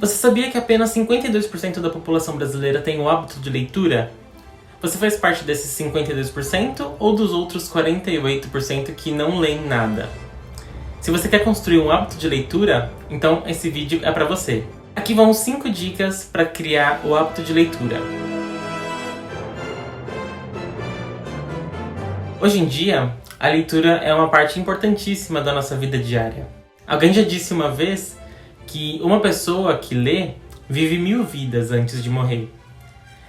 Você sabia que apenas 52% da população brasileira tem o hábito de leitura? Você faz parte desses 52% ou dos outros 48% que não leem nada? Se você quer construir um hábito de leitura, então esse vídeo é para você. Aqui vão 5 dicas para criar o hábito de leitura. Hoje em dia, a leitura é uma parte importantíssima da nossa vida diária. Alguém já disse uma vez que uma pessoa que lê vive 1000 vidas antes de morrer.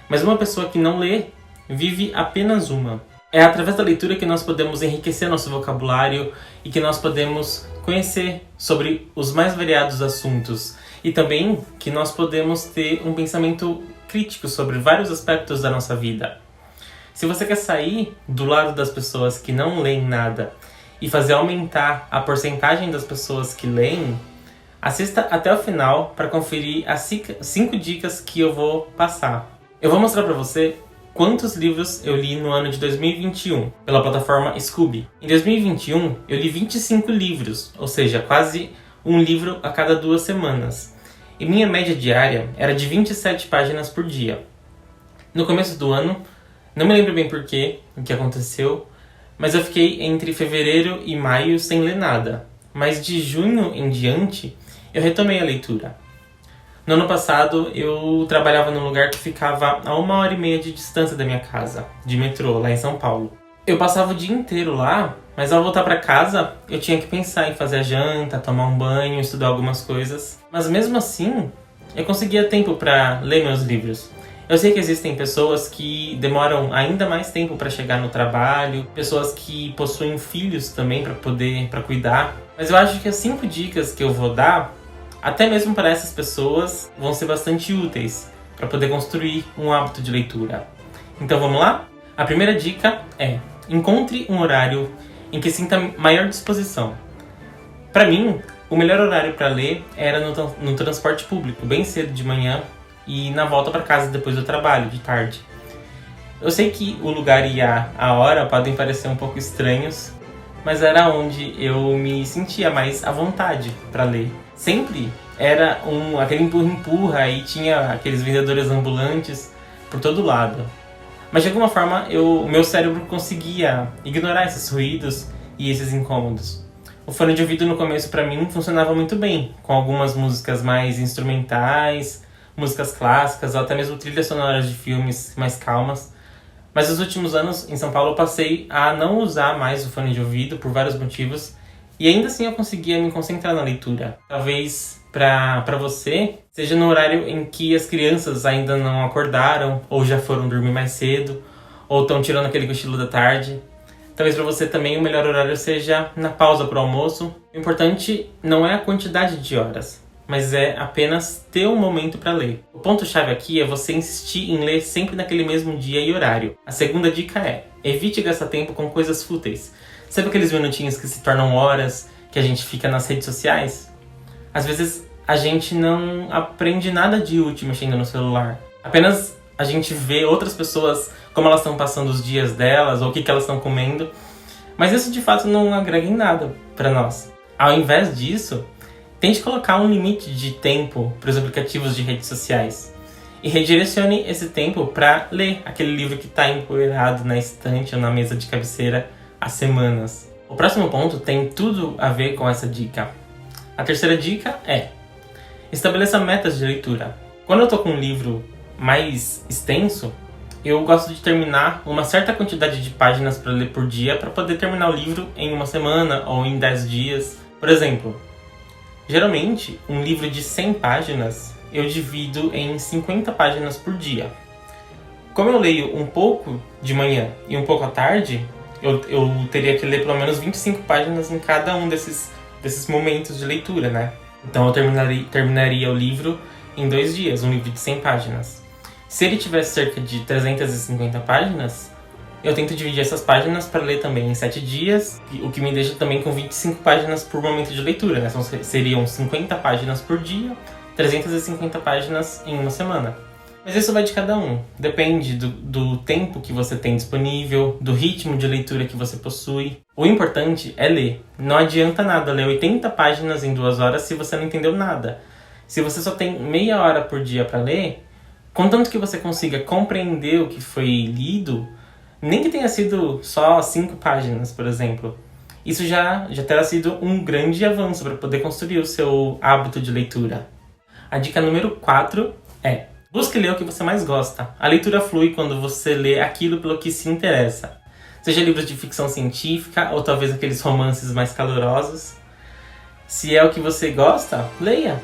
Mas uma pessoa que não lê vive apenas uma. É através da leitura que nós podemos enriquecer nosso vocabulário e que nós podemos conhecer sobre os mais variados assuntos. E também que nós podemos ter um pensamento crítico sobre vários aspectos da nossa vida. Se você quer sair do lado das pessoas que não leem nada e fazer aumentar a porcentagem das pessoas que leem, assista até o final para conferir as 5 dicas que eu vou passar. Eu vou mostrar para você quantos livros eu li no ano de 2021 pela plataforma Scoob. Em 2021 eu li 25 livros, ou seja, quase um livro a cada 2 semanas. E minha média diária era de 27 páginas por dia. No começo do ano, não me lembro bem o que aconteceu, mas eu fiquei entre fevereiro e maio sem ler nada. Mas de junho em diante, eu retomei a leitura. No ano passado, eu trabalhava num lugar que ficava a 1h30 de distância da minha casa, de metrô, lá em São Paulo. Eu passava o dia inteiro lá, mas ao voltar para casa, eu tinha que pensar em fazer a janta, tomar um banho, estudar algumas coisas. Mas mesmo assim, eu conseguia tempo para ler meus livros. Eu sei que existem pessoas que demoram ainda mais tempo para chegar no trabalho, pessoas que possuem filhos também para cuidar. Mas eu acho que as 5 dicas que eu vou dar, até mesmo para essas pessoas, vão ser bastante úteis para poder construir um hábito de leitura. Então vamos lá? A primeira dica é: encontre um horário em que sinta maior disposição. Para mim, o melhor horário para ler era no transporte público, bem cedo de manhã e na volta para casa depois do trabalho, de tarde. Eu sei que o lugar e a hora podem parecer um pouco estranhos, mas era onde eu me sentia mais à vontade para ler. Sempre era aquele empurra-empurra e tinha aqueles vendedores ambulantes por todo lado. Mas de alguma forma o meu cérebro conseguia ignorar esses ruídos e esses incômodos. O fone de ouvido no começo para mim funcionava muito bem, com algumas músicas mais instrumentais, músicas clássicas ou até mesmo trilhas sonoras de filmes mais calmas. Mas nos últimos anos em São Paulo eu passei a não usar mais o fone de ouvido por vários motivos. E ainda assim eu conseguia me concentrar na leitura. Talvez para você seja no horário em que as crianças ainda não acordaram, ou já foram dormir mais cedo, ou estão tirando aquele cochilo da tarde. Talvez para você também o melhor horário seja na pausa para o almoço. O importante não é a quantidade de horas, mas é apenas ter um momento para ler. O ponto-chave aqui é você insistir em ler sempre naquele mesmo dia e horário. A segunda dica é: evite gastar tempo com coisas fúteis. Sabe aqueles minutinhos que se tornam horas, que a gente fica nas redes sociais? Às vezes a gente não aprende nada de útil mexendo no celular. Apenas a gente vê outras pessoas, como elas estão passando os dias delas, ou o que elas estão comendo. Mas isso de fato não agrega em nada para nós. Ao invés disso, tente colocar um limite de tempo para os aplicativos de redes sociais. E redirecione esse tempo para ler aquele livro que está empoeirado na estante ou na mesa de cabeceira há semanas. O próximo ponto tem tudo a ver com essa dica. A terceira dica é: estabeleça metas de leitura. Quando eu estou com um livro mais extenso, eu gosto de terminar uma certa quantidade de páginas para ler por dia para poder terminar o livro em 1 semana ou em 10 dias. Por exemplo, geralmente um livro de 100 páginas eu divido em 50 páginas por dia. Como eu leio um pouco de manhã e um pouco à tarde, eu teria que ler pelo menos 25 páginas em cada um desses momentos de leitura, né? Então eu terminaria o livro em 2 dias, um livro de 100 páginas. Se ele tivesse cerca de 350 páginas, eu tento dividir essas páginas para ler também em 7 dias, o que me deixa também com 25 páginas por momento de leitura, né? Então seriam 50 páginas por dia, 350 páginas em 1 semana. Mas isso vai de cada um. Depende do tempo que você tem disponível, do ritmo de leitura que você possui. O importante é ler. Não adianta nada ler 80 páginas em 2 horas se você não entendeu nada. Se você só tem meia hora por dia para ler, contanto que você consiga compreender o que foi lido, nem que tenha sido só 5 páginas, por exemplo, isso já terá sido um grande avanço para poder construir o seu hábito de leitura. A dica número 4 é: busque ler o que você mais gosta. A leitura flui quando você lê aquilo pelo que se interessa. Seja livros de ficção científica ou talvez aqueles romances mais calorosos. Se é o que você gosta, leia.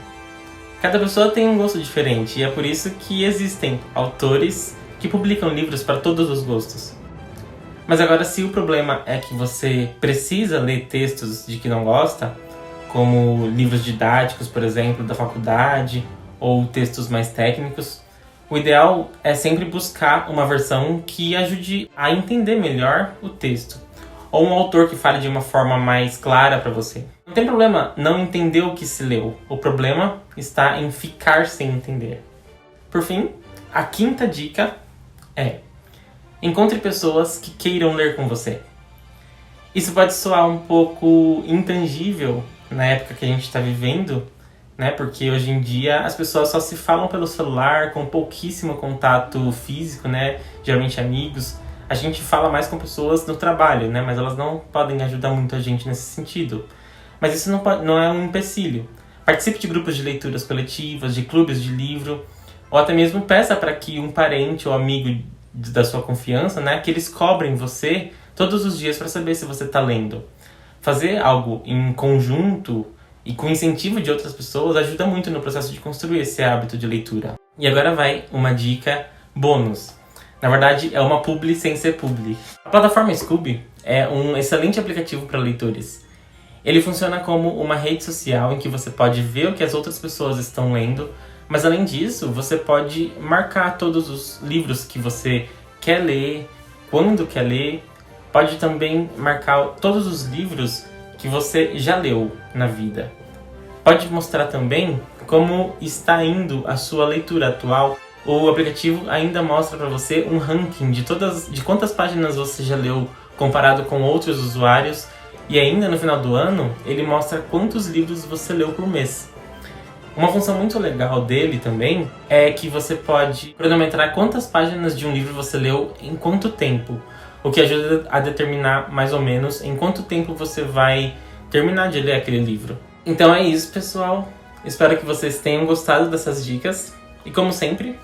Cada pessoa tem um gosto diferente e é por isso que existem autores que publicam livros para todos os gostos. Mas agora, se o problema é que você precisa ler textos de que não gosta, como livros didáticos, por exemplo, da faculdade, ou textos mais técnicos, o ideal é sempre buscar uma versão que ajude a entender melhor o texto, ou um autor que fale de uma forma mais clara para você. Não tem problema não entender o que se leu, o problema está em ficar sem entender. Por fim, a 5ª dica é: encontre pessoas que queiram ler com você. Isso pode soar um pouco intangível na época que a gente está vivendo, né? Porque hoje em dia as pessoas só se falam pelo celular, com pouquíssimo contato físico, né? Geralmente amigos. A gente fala mais com pessoas no trabalho, né? Mas elas não podem ajudar muito a gente nesse sentido. Mas isso não é um empecilho. Participe de grupos de leituras coletivas, de clubes de livro, ou até mesmo peça para que um parente ou amigo da sua confiança, né? Que eles cobrem você todos os dias para saber se você está lendo. Fazer algo em conjunto e com incentivo de outras pessoas ajuda muito no processo de construir esse hábito de leitura. E agora vai uma dica bônus. Na verdade, é uma publi sem ser publi. A plataforma Scoob é um excelente aplicativo para leitores. Ele funciona como uma rede social em que você pode ver o que as outras pessoas estão lendo, mas além disso, você pode marcar todos os livros que você quer ler, quando quer ler. Pode também marcar todos os livros que você já leu na vida. Pode mostrar também como está indo a sua leitura atual. O aplicativo ainda mostra para você um ranking de quantas páginas você já leu comparado com outros usuários. E ainda no final do ano, ele mostra quantos livros você leu por mês. Uma função muito legal dele também é que você pode cronometrar quantas páginas de um livro você leu em quanto tempo. O que ajuda a determinar mais ou menos em quanto tempo você vai terminar de ler aquele livro. Então é isso, pessoal. Espero que vocês tenham gostado dessas dicas. E como sempre,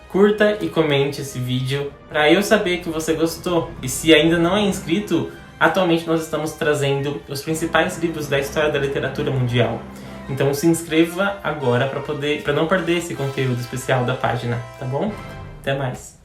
curta e comente esse vídeo para eu saber que você gostou. E se ainda não é inscrito, atualmente nós estamos trazendo os principais livros da história da literatura mundial. Então se inscreva agora para não perder esse conteúdo especial da página, tá bom? Até mais!